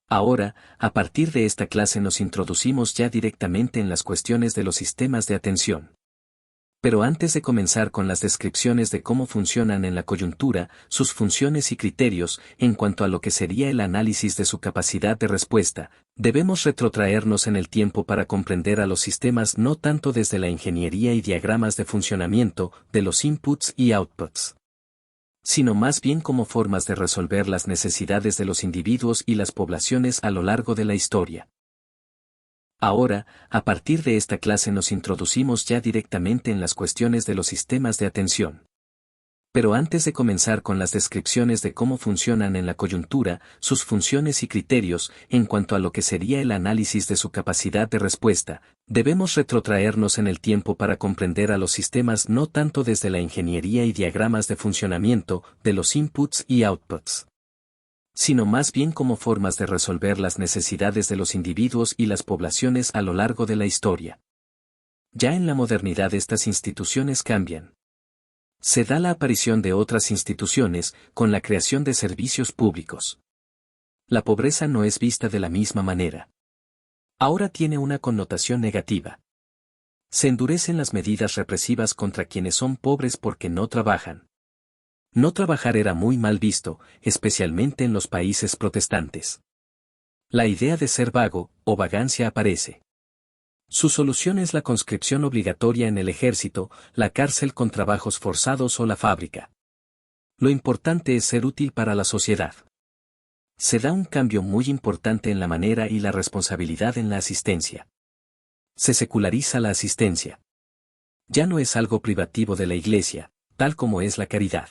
Ahora, a partir de esta clase nos introducimos ya directamente en las cuestiones de los sistemas de atención. Pero antes de comenzar con las descripciones de cómo funcionan en la coyuntura, sus funciones y criterios, en cuanto a lo que sería el análisis de su capacidad de respuesta, debemos retrotraernos en el tiempo para comprender a los sistemas no tanto desde la ingeniería y diagramas de funcionamiento, de los inputs y outputs, sino más bien como formas de resolver las necesidades de los individuos y las poblaciones a lo largo de la historia. Ahora, a partir de esta clase nos introducimos ya directamente en las cuestiones de los sistemas de atención. Pero antes de comenzar con las descripciones de cómo funcionan en la coyuntura, sus funciones y criterios, en cuanto a lo que sería el análisis de su capacidad de respuesta, debemos retrotraernos en el tiempo para comprender a los sistemas no tanto desde la ingeniería y diagramas de funcionamiento, de los inputs y outputs, sino más bien como formas de resolver las necesidades de los individuos y las poblaciones a lo largo de la historia. Ya en la modernidad estas instituciones cambian. Se da la aparición de otras instituciones, con la creación de servicios públicos. La pobreza no es vista de la misma manera. Ahora tiene una connotación negativa. Se endurecen las medidas represivas contra quienes son pobres porque no trabajan. No trabajar era muy mal visto, especialmente en los países protestantes. La idea de ser vago, o vagancia aparece. Su solución es la conscripción obligatoria en el ejército, la cárcel con trabajos forzados o la fábrica. Lo importante es ser útil para la sociedad. Se da un cambio muy importante en la manera y la responsabilidad en la asistencia. Se seculariza la asistencia. Ya no es algo privativo de la Iglesia, tal como es la caridad.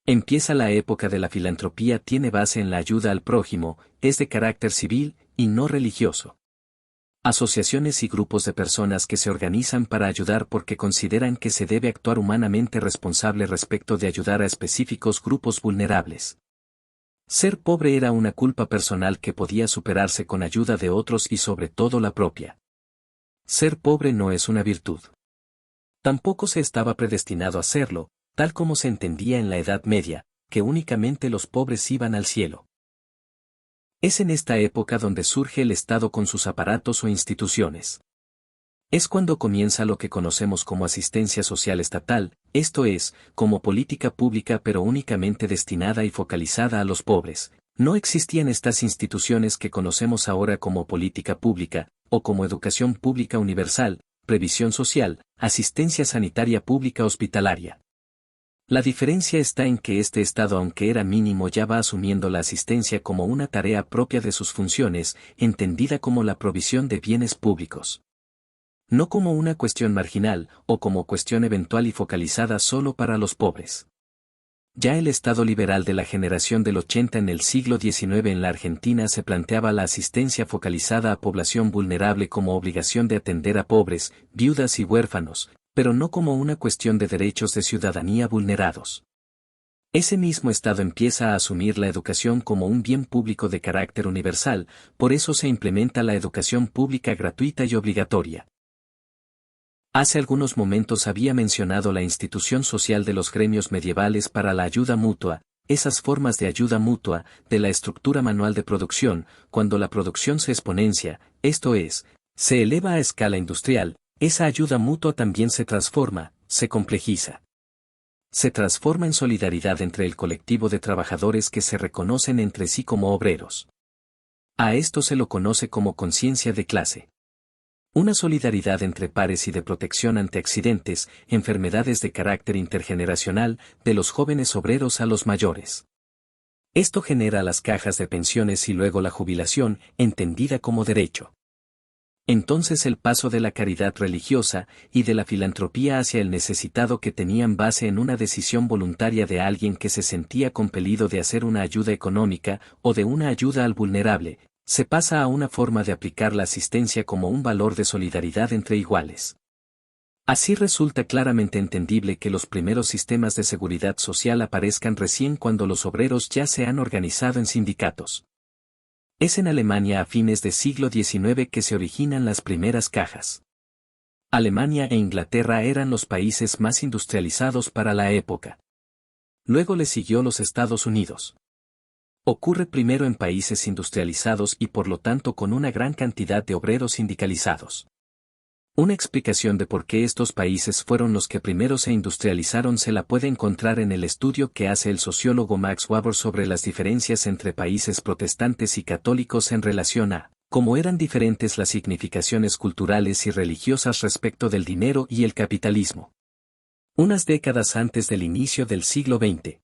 Empieza la época de la filantropía, tiene base en la ayuda al prójimo, es de carácter civil y no religioso. Asociaciones y grupos de personas que se organizan para ayudar porque consideran que se debe actuar humanamente responsable respecto de ayudar a específicos grupos vulnerables. Ser pobre era una culpa personal que podía superarse con ayuda de otros y sobre todo la propia. Ser pobre no es una virtud. Tampoco se estaba predestinado a serlo, tal como se entendía en la Edad Media, que únicamente los pobres iban al cielo. Es en esta época donde surge el Estado con sus aparatos o instituciones. Es cuando comienza lo que conocemos como asistencia social estatal, esto es, como política pública pero únicamente destinada y focalizada a los pobres. No existían estas instituciones que conocemos ahora como política pública, o como educación pública universal, previsión social, asistencia sanitaria pública hospitalaria. La diferencia está en que este Estado, aunque era mínimo, ya va asumiendo la asistencia como una tarea propia de sus funciones, entendida como la provisión de bienes públicos. No como una cuestión marginal, o como cuestión eventual y focalizada solo para los pobres. Ya el Estado liberal de la generación del 80 en el siglo XIX en la Argentina se planteaba la asistencia focalizada a población vulnerable como obligación de atender a pobres, viudas y huérfanos, pero no como una cuestión de derechos de ciudadanía vulnerados. Ese mismo Estado empieza a asumir la educación como un bien público de carácter universal, por eso se implementa la educación pública gratuita y obligatoria. Hace algunos momentos había mencionado la institución social de los gremios medievales para la ayuda mutua, esas formas de ayuda mutua, de la estructura manual de producción, cuando la producción se exponencia, esto es, se eleva a escala industrial, esa ayuda mutua también se transforma, se complejiza. Se transforma en solidaridad entre el colectivo de trabajadores que se reconocen entre sí como obreros. A esto se lo conoce como conciencia de clase. Una solidaridad entre pares y de protección ante accidentes, enfermedades de carácter intergeneracional, de los jóvenes obreros a los mayores. Esto genera las cajas de pensiones y luego la jubilación, entendida como derecho. Entonces el paso de la caridad religiosa y de la filantropía hacia el necesitado que tenían base en una decisión voluntaria de alguien que se sentía compelido de hacer una ayuda económica o de una ayuda al vulnerable, se pasa a una forma de aplicar la asistencia como un valor de solidaridad entre iguales. Así resulta claramente entendible que los primeros sistemas de seguridad social aparezcan recién cuando los obreros ya se han organizado en sindicatos. Es en Alemania a fines del siglo XIX que se originan las primeras cajas. Alemania e Inglaterra eran los países más industrializados para la época. Luego le siguió los Estados Unidos. Ocurre primero en países industrializados y por lo tanto con una gran cantidad de obreros sindicalizados. Una explicación de por qué estos países fueron los que primero se industrializaron se la puede encontrar en el estudio que hace el sociólogo Max Weber sobre las diferencias entre países protestantes y católicos en relación a cómo eran diferentes las significaciones culturales y religiosas respecto del dinero y el capitalismo. Unas décadas antes del inicio del siglo XX.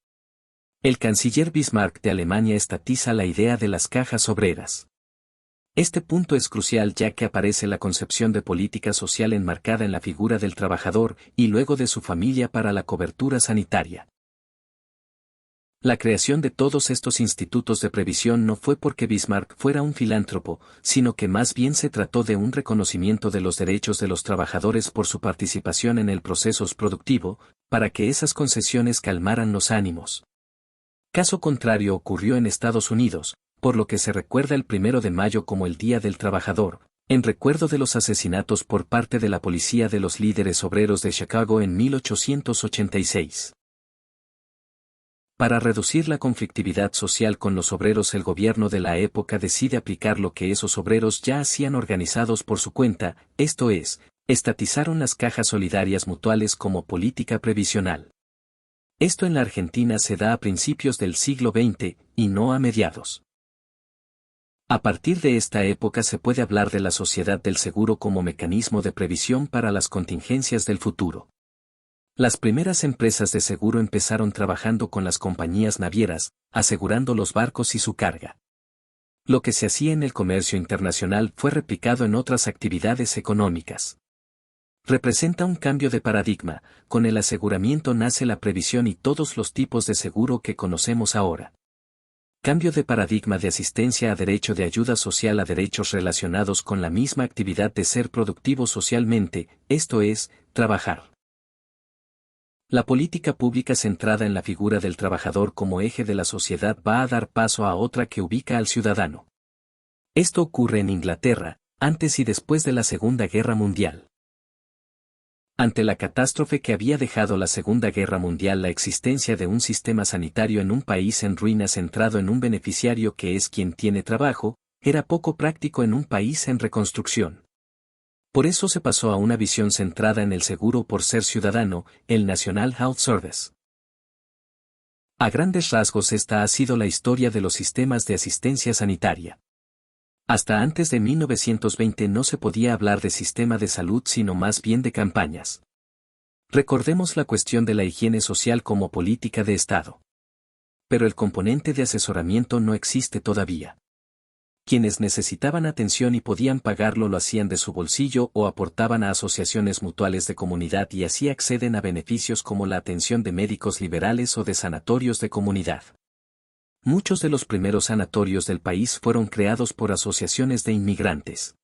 El canciller Bismarck de Alemania estatiza la idea de las cajas obreras. Este punto es crucial ya que aparece la concepción de política social enmarcada en la figura del trabajador y luego de su familia para la cobertura sanitaria. La creación de todos estos institutos de previsión no fue porque Bismarck fuera un filántropo, sino que más bien se trató de un reconocimiento de los derechos de los trabajadores por su participación en el proceso productivo, para que esas concesiones calmaran los ánimos. Caso contrario ocurrió en Estados Unidos, por lo que se recuerda el 1 de mayo como el Día del Trabajador, en recuerdo de los asesinatos por parte de la policía de los líderes obreros de Chicago en 1886. Para reducir la conflictividad social con los obreros, el gobierno de la época decide aplicar lo que esos obreros ya hacían organizados por su cuenta, esto es, estatizaron las cajas solidarias mutuales como política previsional. Esto en la Argentina se da a principios del siglo XX, y no a mediados. A partir de esta época se puede hablar de la sociedad del seguro como mecanismo de previsión para las contingencias del futuro. Las primeras empresas de seguro empezaron trabajando con las compañías navieras, asegurando los barcos y su carga. Lo que se hacía en el comercio internacional fue replicado en otras actividades económicas. Representa un cambio de paradigma, con el aseguramiento nace la previsión y todos los tipos de seguro que conocemos ahora. Cambio de paradigma de asistencia a derecho de ayuda social a derechos relacionados con la misma actividad de ser productivo socialmente, esto es, trabajar. La política pública centrada en la figura del trabajador como eje de la sociedad va a dar paso a otra que ubica al ciudadano. Esto ocurre en Inglaterra, antes y después de la Segunda Guerra Mundial. Ante la catástrofe que había dejado la Segunda Guerra Mundial, la existencia de un sistema sanitario en un país en ruinas centrado en un beneficiario que es quien tiene trabajo, era poco práctico en un país en reconstrucción. Por eso se pasó a una visión centrada en el seguro por ser ciudadano, el National Health Service. A grandes rasgos esta ha sido la historia de los sistemas de asistencia sanitaria. Hasta antes de 1920 no se podía hablar de sistema de salud sino más bien de campañas. Recordemos la cuestión de la higiene social como política de Estado. Pero el componente de asesoramiento no existe todavía. Quienes necesitaban atención y podían pagarlo lo hacían de su bolsillo o aportaban a asociaciones mutuales de comunidad y así acceden a beneficios como la atención de médicos liberales o de sanatorios de comunidad. Muchos de los primeros sanatorios del país fueron creados por asociaciones de inmigrantes.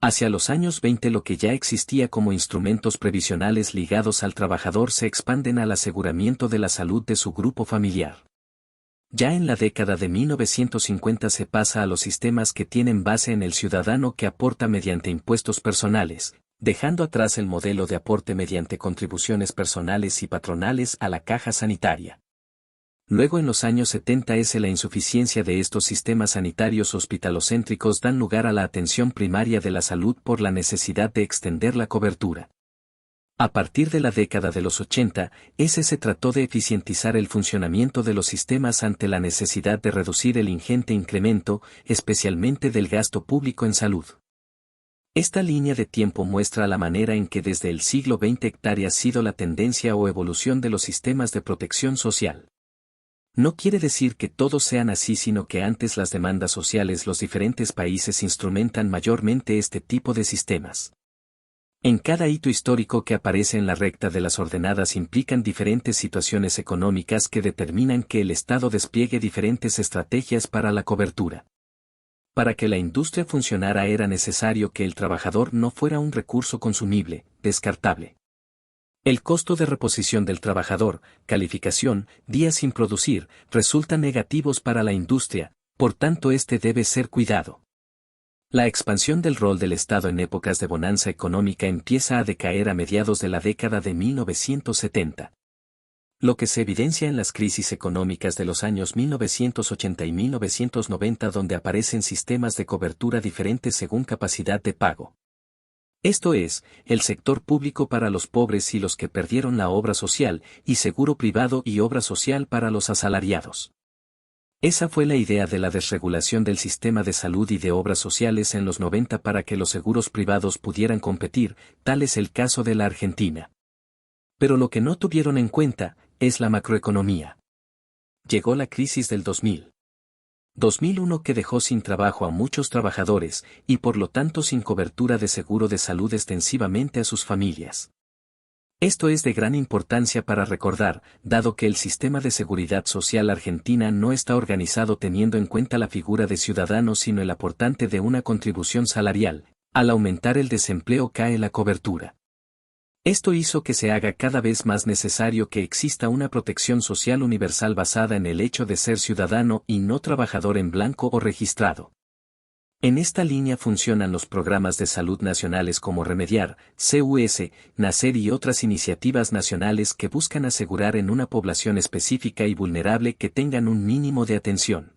Hacia los años 20 lo que ya existía como instrumentos previsionales ligados al trabajador se expanden al aseguramiento de la salud de su grupo familiar. Ya en la década de 1950 se pasa a los sistemas que tienen base en el ciudadano que aporta mediante impuestos personales, dejando atrás el modelo de aporte mediante contribuciones personales y patronales a la caja sanitaria. Luego en los años 70 la insuficiencia de estos sistemas sanitarios hospitalocéntricos dan lugar a la atención primaria de la salud por la necesidad de extender la cobertura. A partir de la década de los 80, se trató de eficientizar el funcionamiento de los sistemas ante la necesidad de reducir el ingente incremento, especialmente del gasto público en salud. Esta línea de tiempo muestra la manera en que desde el siglo XX ha sido la tendencia o evolución de los sistemas de protección social. No quiere decir que todos sean así, sino que antes las demandas sociales los diferentes países instrumentan mayormente este tipo de sistemas. En cada hito histórico que aparece en la recta de las ordenadas implican diferentes situaciones económicas que determinan que el Estado despliegue diferentes estrategias para la cobertura. Para que la industria funcionara era necesario que el trabajador no fuera un recurso consumible, descartable. El costo de reposición del trabajador, calificación, días sin producir, resultan negativos para la industria, por tanto debe ser cuidado. La expansión del rol del Estado en épocas de bonanza económica empieza a decaer a mediados de la década de 1970. Lo que se evidencia en las crisis económicas de los años 1980 y 1990 donde aparecen sistemas de cobertura diferentes según capacidad de pago. Esto es, el sector público para los pobres y los que perdieron la obra social, y seguro privado y obra social para los asalariados. Esa fue la idea de la desregulación del sistema de salud y de obras sociales en los 90 para que los seguros privados pudieran competir, tal es el caso de la Argentina. Pero lo que no tuvieron en cuenta, es la macroeconomía. Llegó la crisis del 2001 que dejó sin trabajo a muchos trabajadores, y por lo tanto sin cobertura de seguro de salud extensivamente a sus familias. Esto es de gran importancia para recordar, dado que el sistema de seguridad social argentina no está organizado teniendo en cuenta la figura de ciudadano sino el aportante de una contribución salarial. Al aumentar el desempleo cae la cobertura. Esto hizo que se haga cada vez más necesario que exista una protección social universal basada en el hecho de ser ciudadano y no trabajador en blanco o registrado. En esta línea funcionan los programas de salud nacionales como Remediar, CUS, Nacer y otras iniciativas nacionales que buscan asegurar en una población específica y vulnerable que tengan un mínimo de atención.